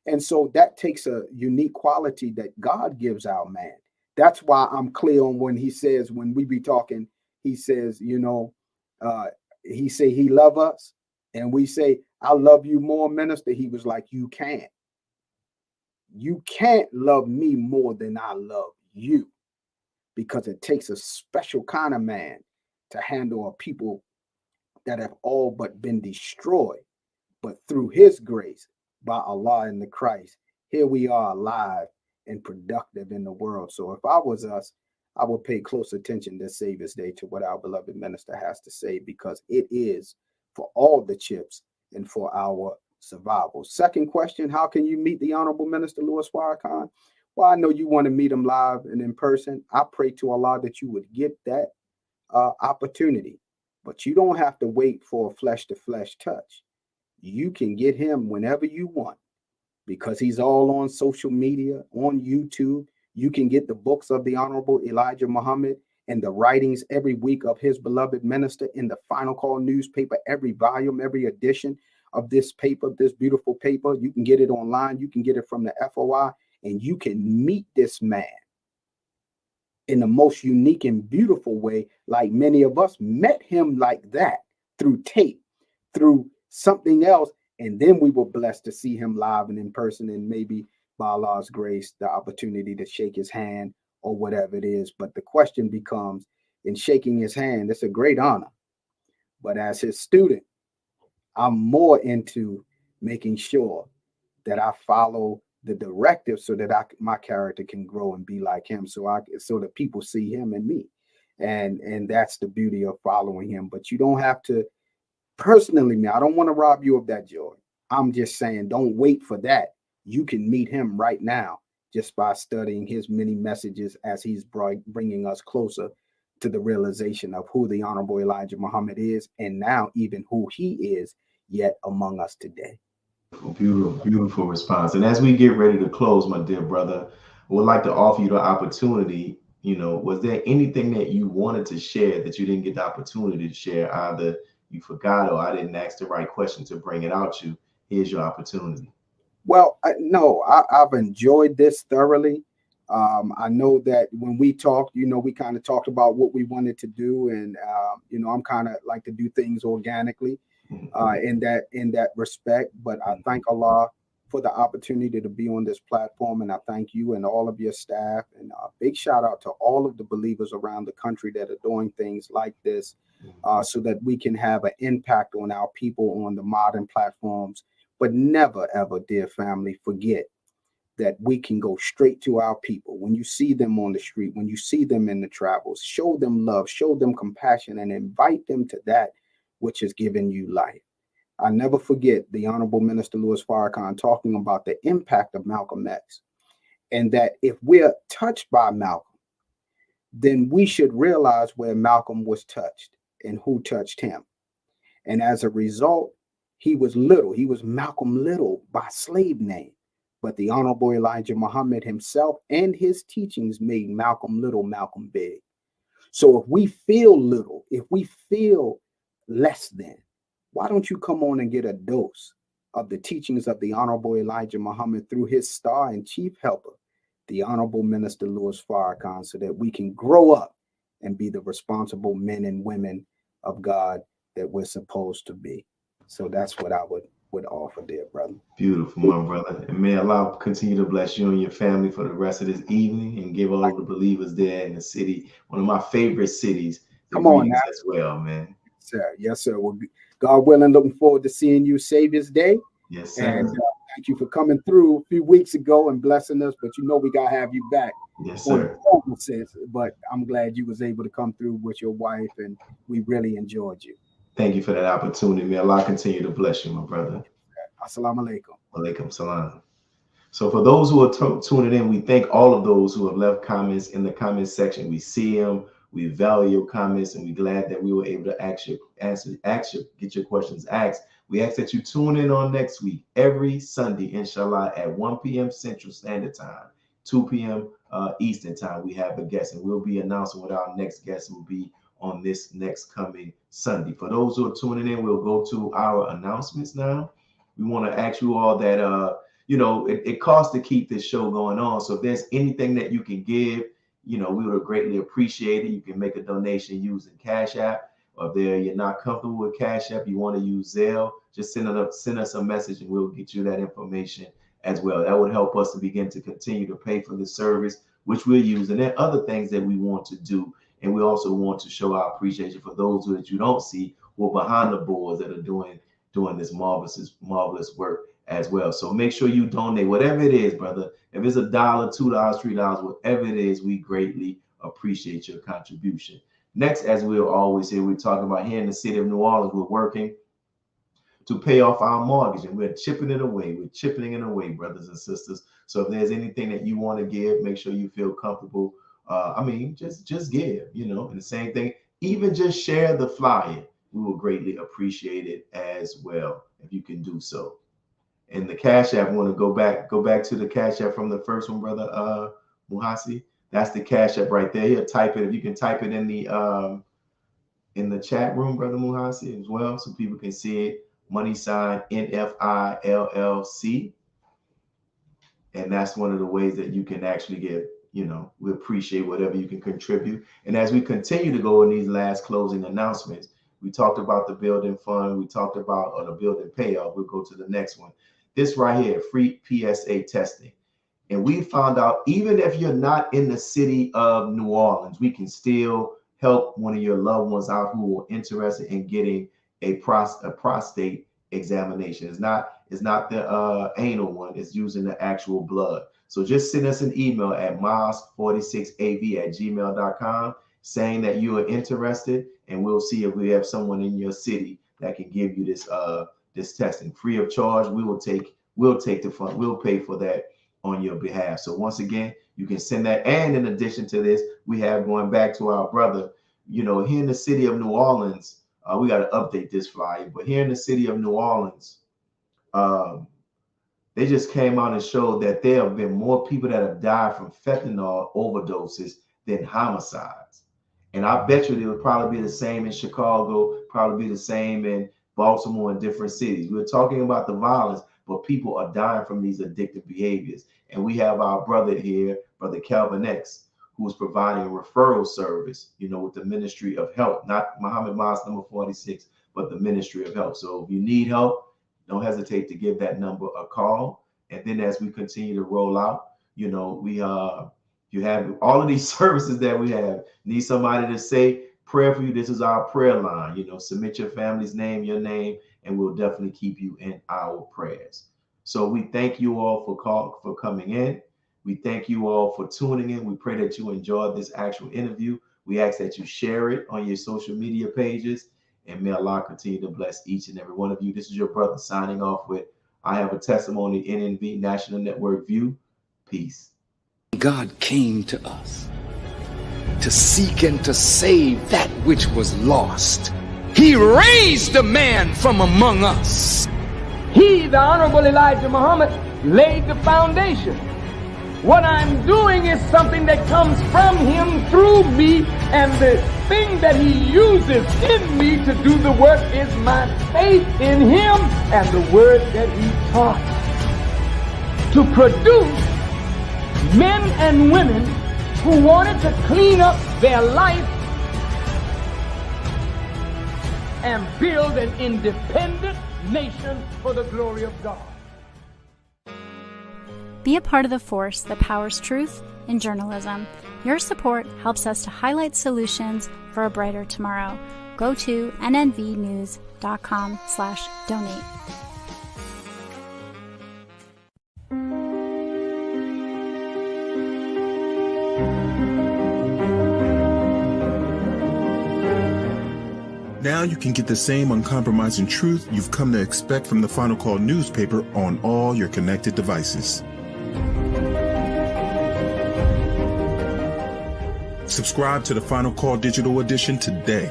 S5: And so that takes a unique quality that God gives our man. That's why I'm clear on when he says, when we be talking, he says, he say he love us. And we say, I love you more, minister. He was like, you can't love me more than I love you, because it takes a special kind of man to handle a people that have all but been destroyed. But through his grace, by Allah and the Christ, here we are alive and productive in the world. So if I was us, I would pay close attention this Savior's Day to what our beloved minister has to say, because it is for all the chips and for our survival. Second question, how can you meet the Honorable Minister Louis Farrakhan? Well, I know you want to meet him live and in person. I pray to Allah that you would get that opportunity, but you don't have to wait for a flesh-to-flesh touch. You can get him whenever you want, because he's all on social media, on YouTube. You can get the books of the Honorable Elijah Muhammad and the writings every week of his beloved minister in the Final Call newspaper, every volume, every edition of this paper, this beautiful paper. You can get it online. You can get it from the FOI, and you can meet this man in the most unique and beautiful way, like many of us met him like that, through tape, through something else. And then we were blessed to see him live and in person, and maybe by Allah's grace, the opportunity to shake his hand or whatever it is. But the question becomes, in shaking his hand, it's a great honor. But as his student, I'm more into making sure that I follow the directive so that my character can grow and be like him, so that people see him in me. And that's the beauty of following him. But you don't have to, personally, I don't want to rob you of that joy. I'm just saying, don't wait for that. You can meet him right now just by studying his many messages as he's bringing us closer to the realization of who the Honorable Elijah Muhammad is, and now even who he is yet among us today.
S1: Beautiful response. And as we get ready to close, my dear brother, I would like to offer you the opportunity. Was there anything that you wanted to share that you didn't get the opportunity to share? Either you forgot or I didn't ask the right question to bring it out you. Here's your opportunity.
S5: Well, I've enjoyed this thoroughly. I know that when we talked, we kind of talked about what we wanted to do, and I'm kind of like to do things organically in that respect. But I thank Allah for the opportunity to be on this platform, and I thank you and all of your staff, and a big shout out to all of the believers around the country that are doing things like this, so that we can have an impact on our people on the modern platforms. But never, ever, dear family, forget that we can go straight to our people. When you see them on the street, when you see them in the travels, show them love, show them compassion, and invite them to that which has given you life. I never forget the Honorable Minister Louis Farrakhan talking about the impact of Malcolm X, and that if we're touched by Malcolm, then we should realize where Malcolm was touched and who touched him. And as a result, he was little. He was Malcolm Little by slave name. But the Honorable Elijah Muhammad himself and his teachings made Malcolm Little Malcolm big. So if we feel little, if we feel less than, why don't you come on and get a dose of the teachings of the Honorable Elijah Muhammad through his star and chief helper, the Honorable Minister Louis Farrakhan, so that we can grow up and be the responsible men and women of God that we're supposed to be. So that's what I would offer there, brother.
S1: Beautiful, my brother. And may Allah continue to bless you and your family for the rest of this evening, and give all the believers there in the city, one of my favorite cities,
S5: come on now
S1: as well, man.
S5: Sir. Yes, sir. Well, God willing, looking forward to seeing you Savior's Day.
S1: Yes, sir.
S5: And thank you for coming through a few weeks ago and blessing us, but you know we got to have you back.
S1: Yes, sir.
S5: But I'm glad you was able to come through with your wife, and we really enjoyed you.
S1: Thank you for that opportunity. May Allah continue to bless you, my brother.
S5: Assalamu alaikum.
S1: Alaikum salam. So for those who are tuning in, we thank all of those who have left comments in the comment section. We see them. We value your comments, and we're glad that we were able to get your questions asked. We ask that you tune in on next week, every Sunday, inshallah, at 1 p.m. Central Standard Time, 2 p.m. Eastern Time. We have a guest, and we'll be announcing what our next guest will be on this next coming Sunday. For those who are tuning in, we'll go to our announcements now. We want to ask you all that, it costs to keep this show going on. So if there's anything that you can give, we would greatly appreciate it. You can make a donation using Cash App, or if you're not comfortable with Cash App, you want to use Zelle, just send us a message and we'll get you that information as well. That would help us to begin to continue to pay for the service, which we'll use. And there are other things that we want to do. And we also want to show our appreciation for those that you don't see who are behind the boards that are doing this marvelous work as well. So make sure you donate, whatever it is, brother. If it's $1, $2, $3, whatever it is, we greatly appreciate your contribution. Next, as we'll always say, we're talking about here in the city of New Orleans, we're working to pay off our mortgage, and we're chipping it away. We're chipping it away, brothers and sisters. So if there's anything that you want to give, make sure you feel comfortable. Just give, and the same thing, even just share the flyer. We will greatly appreciate it as well, if you can do so. And the Cash App, I want to go back to the Cash App from the first one, brother Muhasi. That's the Cash App right there. Here, type it. If you can type it in the chat room, brother Muhasi, as well, so people can see it. Money sign NFILLC. And that's one of the ways that you can actually give. We appreciate whatever you can contribute. And as we continue to go in these last closing announcements, we talked about the building fund. We talked about the building payoff. We'll go to the next one. This right here, free PSA testing. And we found out, even if you're not in the city of New Orleans, we can still help one of your loved ones out who are interested in getting a prostate examination. It's not the anal one. It's using the actual blood. So just send us an email at mosque46av@gmail.com saying that you are interested, and we'll see if we have someone in your city that can give you this testing free of charge. We'll take the fund. We'll pay for that on your behalf. So once again, you can send that. And in addition to this, we have, going back to our brother, here in the city of New Orleans, we got to update this flyer, but here in the city of New Orleans, they just came out and showed that there have been more people that have died from fentanyl overdoses than homicides. And I bet you it would probably be the same in Chicago, probably be the same in Baltimore and different cities. We're talking about the violence, but people are dying from these addictive behaviors. And we have our brother here, Brother Calvin X, who is providing a referral service, with the Ministry of Health, not Muhammad Mosque number 46, but the Ministry of Health. So if you need help, don't hesitate to give that number a call. And then as we continue to roll out, you have all of these services that we have. Need somebody to say prayer for you. This is our prayer line. Submit your family's name, your name, and we'll definitely keep you in our prayers. So we thank you all for coming in. We thank you all for tuning in. We pray that you enjoyed this actual interview. We ask that you share it on your social media pages, and may Allah continue to bless each and every one of you. This is your brother signing off with I Have a Testimony, NNV, National Network View. Peace.
S2: God came to us to seek and to save that which was lost. He raised a man from among us.
S3: He, the Honorable Elijah Muhammad, laid the foundation. What I'm doing is something that comes from him through me, and the thing that he uses in me to do the work is my faith in him and the word that he taught. To produce men and women who wanted to clean up their life and build an independent nation for the glory of God.
S6: Be a part of the force that powers truth in journalism. Your support helps us to highlight solutions for a brighter tomorrow. Go to nnvnews.com/donate.
S9: Now you can get the same uncompromising truth you've come to expect from the Final Call newspaper on all your connected devices. Subscribe to the Final Call Digital Edition today.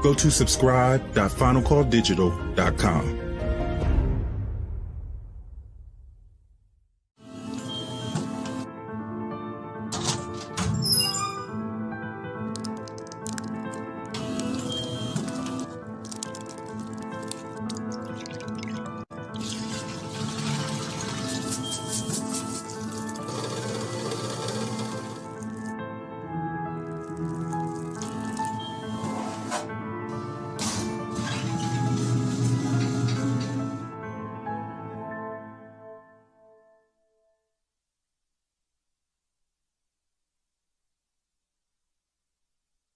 S9: Go to subscribe.finalcalldigital.com.